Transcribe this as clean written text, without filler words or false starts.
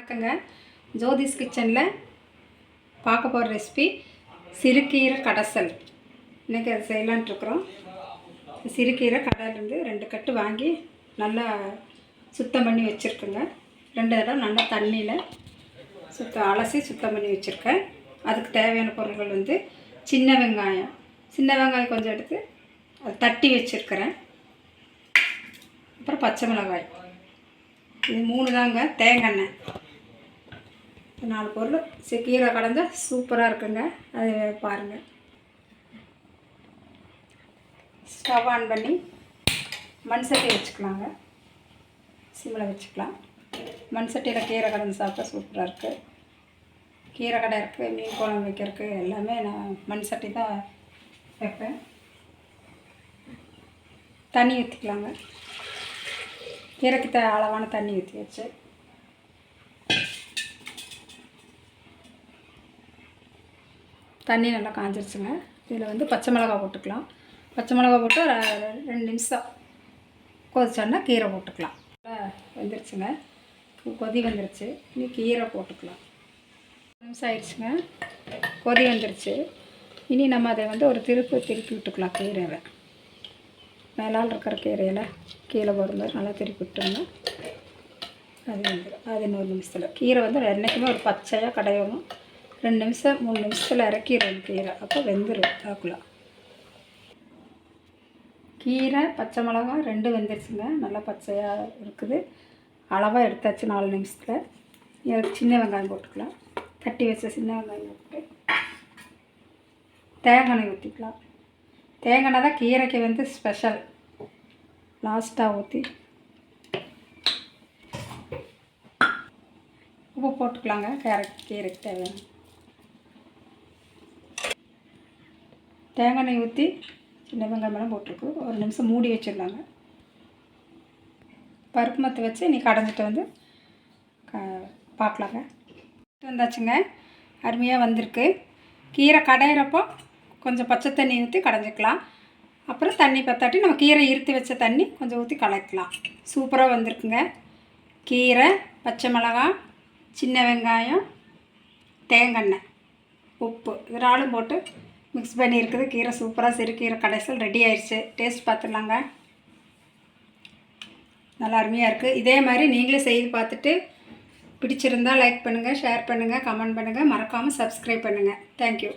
வணக்கங்க. ஜோதிஸ் கிச்சனில் பார்க்க போகிற ரெசிபி சிறுகீரை கடைசல். இன்றைக்கி அதை செய்யலான்ட்ருக்குறோம். சிறுகீரை கடையிலேருந்து 2 கட்டு வாங்கி நல்லா சுத்தம் பண்ணி வச்சுருக்குங்க. 2 தடவை நல்லா தண்ணியில் அலசி சுத்தம் பண்ணி வச்சுருக்கேன். அதுக்கு தேவையான பொருட்கள் வந்து சின்ன வெங்காயம் கொஞ்சம் எடுத்து அதை தட்டி வச்சுருக்கிறேன். அப்புறம் பச்சை மிளகாய், இது 3 தாங்க. தேங்காய் எண்ணெய், 4 பொருள். கீரை கடைஞ்சா சூப்பராக இருக்குங்க. அது பாருங்கள். ஸ்டவ் ஆன் பண்ணி மண் சட்டி வச்சுக்கலாங்க. சிம்மில் வச்சுக்கலாம். மண் சட்டியில் கீரை கடைஞ்சி சாப்பிட்டா சூப்பராக இருக்குது. கீரை கடை இருக்குது, மீன் குழம்பு வைக்கிறதுக்கு எல்லாமே நான் மண் சட்டி தான் வைப்பேன். தண்ணி ஊற்றிக்கலாங்க. கீரைக்கு அளவான தண்ணி ஊற்றி வச்சு தண்ணி நல்லா காஞ்சிருச்சுங்க. இதில் வந்து பச்சை மிளகா போட்டுக்கலாம். பச்சை மிளகா போட்டு 2 நிமிஷம் கொதிச்சோன்னா கீரை போட்டுக்கலாம். வெந்துருச்சுங்க, கொதி வந்துருச்சு. இனி கீரை போட்டுக்கலாம். 2 நிமிஷம் ஆயிடுச்சுங்க, கொதி வந்துருச்சு. இனி நம்ம அதை வந்து ஒரு திருப்பி விட்டுக்கலாம். கீரையை மேலால் இருக்கிற கீரையில் கீழே போடும்போது நல்லா திருப்பி விட்டோம்னா அது வந்துடும். அது இன்னொரு நிமிஷத்தில் கீரை வந்து என்றைக்குமே ஒரு பச்சையாக கடையணும். 2 நிமிஷம் 3 நிமிஷத்தில் இறக்கிடும் கீரை. அப்போ வெந்துடும். தாக்கலாம் கீரை பச்சை மிளகா 2 வெந்துருச்சுங்க. நல்லா பச்சையாக இருக்குது. அளவாக எடுத்தாச்சு 4 நிமிஷத்தில். இதுக்கு சின்ன வெங்காயம் போட்டுக்கலாம். தட்டி வச்ச சின்ன வெங்காயம் போட்டு தேங்காய் எண்ணெய் ஊற்றிக்கலாம். தேங்காய் எண்ணெய் தான் கீரைக்கு வந்து ஸ்பெஷல். லாஸ்ட்டாக ஊற்றி உப்பு போட்டுக்கலாங்க. கீரைக்கு தேவையான தேங்காய் எண்ணெய் ஊற்றி சின்ன வெங்காயம் போட்டிருக்கு. 1 நிமிஷம் மூடி வச்சிடலாங்க. பருப்பு மத்து வச்சு நீ கடைஞ்சிட்டு வந்து பார்க்கலாங்க. வந்தாச்சுங்க, அருமையாக வந்திருக்கு. கீரை கடையிறப்போ கொஞ்சம் பச்சை தண்ணி ஊற்றி கடைஞ்சிக்கலாம். அப்புறம் தண்ணி பத்தாட்டி நம்ம கீரை இருத்தி வச்ச தண்ணி கொஞ்சம் ஊற்றி கலக்கலாம். சூப்பராக வந்திருக்குங்க. கீரை, பச்சை மிளகாய், சின்ன வெங்காயம், தேங்காய் எண்ணெய், உப்பு இது 4 போட்டு மிக்ஸ் பண்ணியிருக்குது. கீரை சூப்பராக சிறுகீரை கடைசல் ரெடி ஆயிடுச்சு. டேஸ்ட் பார்த்துடலாங்க. நல்லா அருமையாக இருக்குது. இதே மாதிரி நீங்களே செய்து பார்த்துட்டு பிடிச்சிருந்தால் லைக் பண்ணுங்கள், ஷேர் பண்ணுங்கள், கமெண்ட் பண்ணுங்கள். மறக்காமல் சப்ஸ்கிரைப் பண்ணுங்கள். தேங்க்யூ.